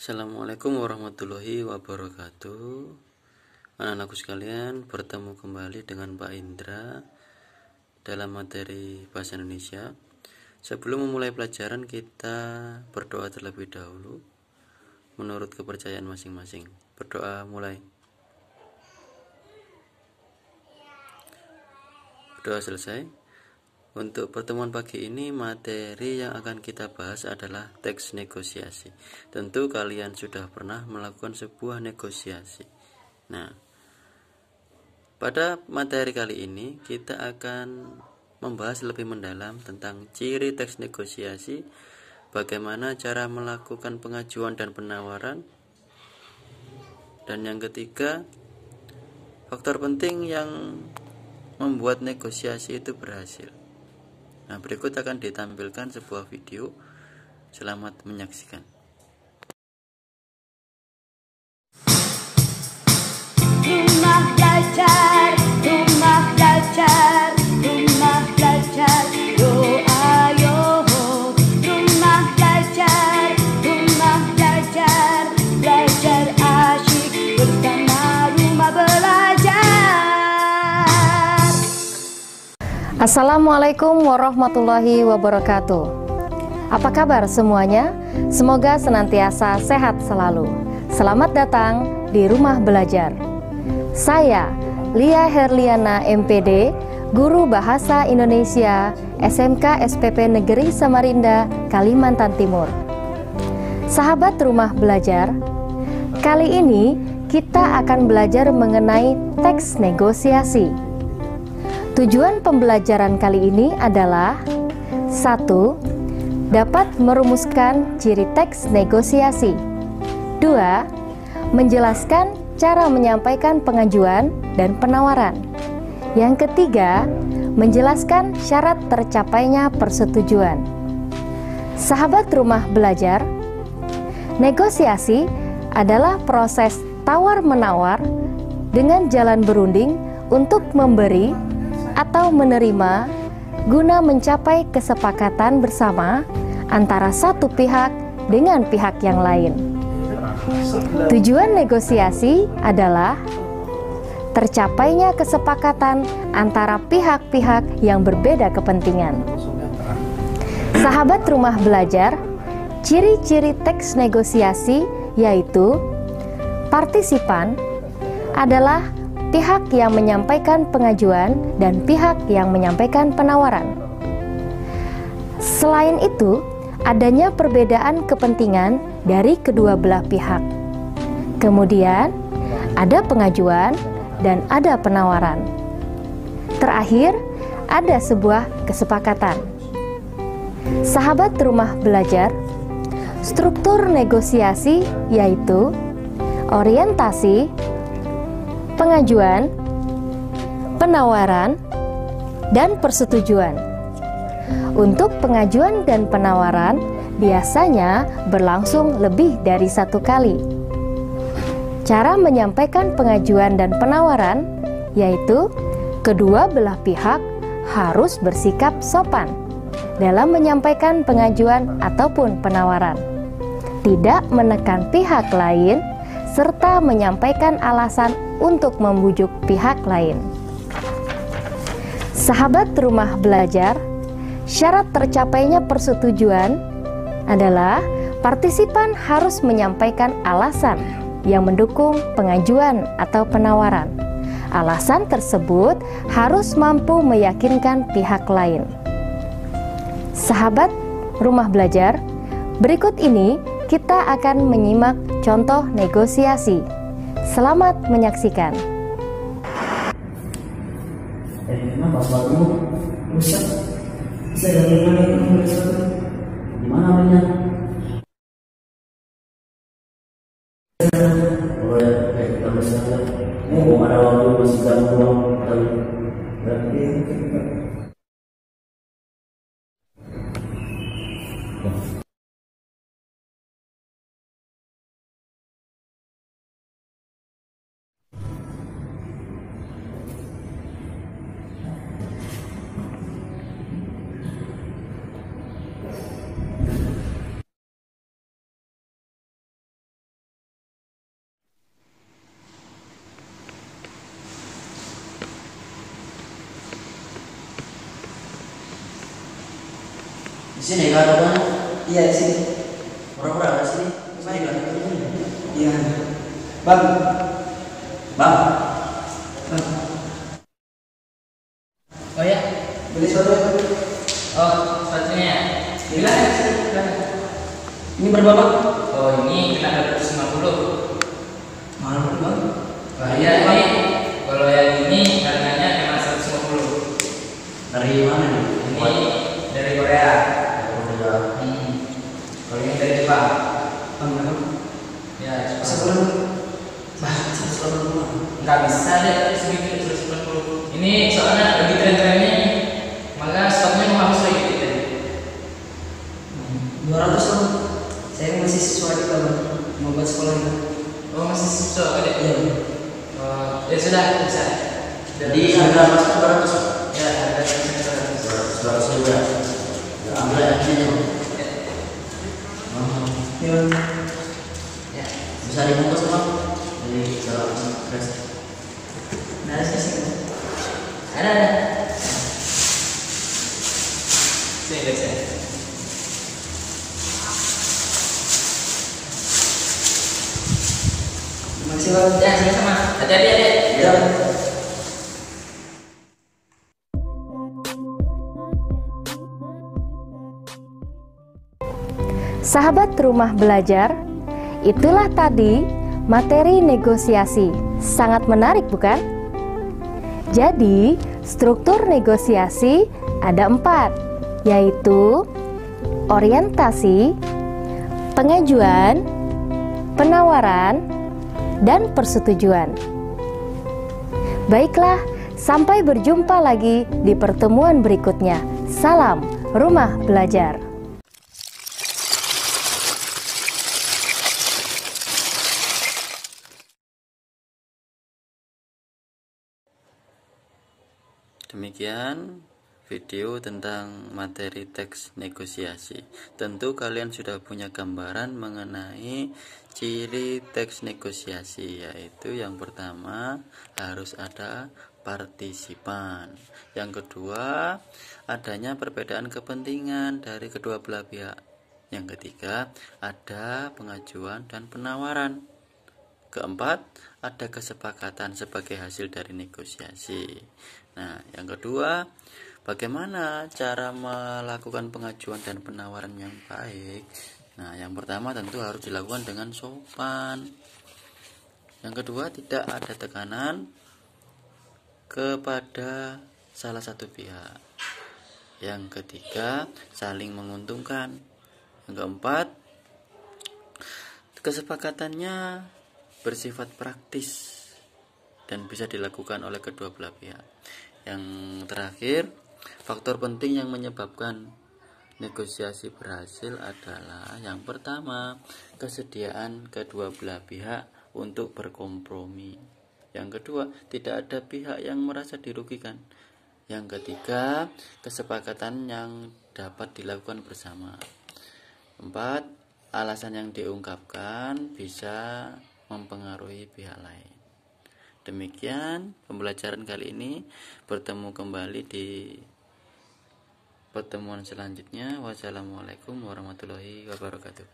Assalamualaikum warahmatullahi wabarakatuh. Anak-anakku sekalian, bertemu kembali dengan Pak Indra dalam materi bahasa Indonesia. Sebelum memulai pelajaran, kita berdoa terlebih dahulu menurut kepercayaan masing-masing. Berdoa mulai. Berdoa selesai. Untuk pertemuan pagi ini, materi yang akan kita bahas adalah teks negosiasi. Tentu kalian sudah pernah melakukan sebuah negosiasi. Nah, pada materi kali ini kita akan membahas lebih mendalam tentang ciri teks negosiasi, bagaimana cara melakukan pengajuan dan penawaran, dan yang ketiga, faktor penting yang membuat negosiasi itu berhasil. Nah, berikut akan ditampilkan sebuah video. Selamat menyaksikan. Rumah belajar, rumah belajar, rumah belajar, doa yo. Rumah belajar, belajar asyik bersama rumah belajar. Assalamualaikum warahmatullahi wabarakatuh. Apa kabar semuanya? Semoga senantiasa sehat selalu. Selamat datang di Rumah Belajar. Saya Lia Herliana MPD, Guru Bahasa Indonesia SMK SPP Negeri Samarinda, Kalimantan Timur. Sahabat Rumah Belajar, kali ini kita akan belajar mengenai teks negosiasi. Tujuan pembelajaran kali ini adalah 1. Dapat merumuskan ciri teks negosiasi. 2. Menjelaskan cara menyampaikan pengajuan dan penawaran. Yang ketiga, menjelaskan syarat tercapainya persetujuan. Sahabat Rumah Belajar, negosiasi adalah proses tawar-menawar dengan jalan berunding untuk memberi atau menerima guna mencapai kesepakatan bersama antara satu pihak dengan pihak yang lain. Tujuan negosiasi adalah tercapainya kesepakatan antara pihak-pihak yang berbeda kepentingan. Sahabat Rumah Belajar, ciri-ciri teks negosiasi yaitu partisipan adalah pihak yang menyampaikan pengajuan dan pihak yang menyampaikan penawaran. Selain itu, adanya perbedaan kepentingan dari kedua belah pihak. Kemudian, ada pengajuan dan ada penawaran. Terakhir, ada sebuah kesepakatan. Sahabat Rumah Belajar, struktur negosiasi yaitu orientasi, pengajuan, penawaran, dan persetujuan. Untuk pengajuan dan penawaran biasanya berlangsung lebih dari satu kali. Cara menyampaikan pengajuan dan penawaran yaitu kedua belah pihak harus bersikap sopan dalam menyampaikan pengajuan ataupun penawaran, tidak menekan pihak lain, serta menyampaikan alasan untuk membujuk pihak lain. Sahabat Rumah Belajar, syarat tercapainya persetujuan adalah partisipan harus menyampaikan alasan yang mendukung pengajuan atau penawaran. Alasan tersebut harus mampu meyakinkan pihak lain. Sahabat Rumah Belajar, berikut ini kita akan menyimak contoh negosiasi. Selamat menyaksikan. Ada waktu masih jam Di sini nggak ada banyak. Iya di sini. Pura-pura ada sini. Sini nggak ada. Iya. Bang. Bang. Oh ya, Beli sepatu. oh sepatunya. Bilang Ini berapa bang? oh ini kena 250. Mahal banget bang. Wah iya ini kalau yang ini harganya cuma 150. Dari mana nih? Ini dari Korea. Udah. Kalau ini dari Jepang. Bang berapa? Ya Jepang. Sebulan. Bah, 180. Nggak bisa deh segitu 190. Ini soalnya lagi tren-trennya, maka stoknya mau habis lagi gitu. 200 bang. Saya masih siswa juga bang. Mau buat sekolah juga. Oh masih stok ada? Iya bang. Ya sudah bisa. Jadi harga masuk berapa sih? Ya ada 100. 200 ribu ya. Ya, ambil aja ini. Iya bang. Ya. Bisa dibungkus bang? Jadi dalam fresh. Nah, sih. Ada. Sini guys ya. Terima kasih bang. Ya sama-sama. Hati-hati ya. Iya. Sahabat rumah belajar, itulah tadi materi negosiasi. Sangat menarik bukan? Jadi, struktur negosiasi ada 4, yaitu orientasi, pengajuan, penawaran, dan persetujuan. Baiklah, sampai berjumpa lagi di pertemuan berikutnya. Salam Rumah Belajar. Demikian video tentang materi teks negosiasi. Tentu kalian sudah punya gambaran mengenai ciri teks negosiasi, yaitu yang pertama harus ada partisipan, yang kedua adanya perbedaan kepentingan dari kedua belah pihak, yang ketiga ada pengajuan dan penawaran, keempat ada kesepakatan sebagai hasil dari negosiasi. Nah, yang kedua, bagaimana cara melakukan pengajuan dan penawaran yang baik? Nah, yang pertama tentu harus dilakukan dengan sopan. Yang kedua, tidak ada tekanan kepada salah satu pihak. Yang ketiga, saling menguntungkan. Yang keempat, kesepakatannya bersifat praktis dan bisa dilakukan oleh kedua belah pihak. Yang terakhir, faktor penting yang menyebabkan negosiasi berhasil adalah yang pertama, kesediaan kedua belah pihak untuk berkompromi. Yang kedua, tidak ada pihak yang merasa dirugikan. Yang ketiga, kesepakatan yang dapat dilakukan bersama. 4, alasan yang diungkapkan bisa mempengaruhi pihak lain. Demikian pembelajaran kali ini. Bertemu kembali di pertemuan selanjutnya. Wassalamualaikum warahmatullahi wabarakatuh.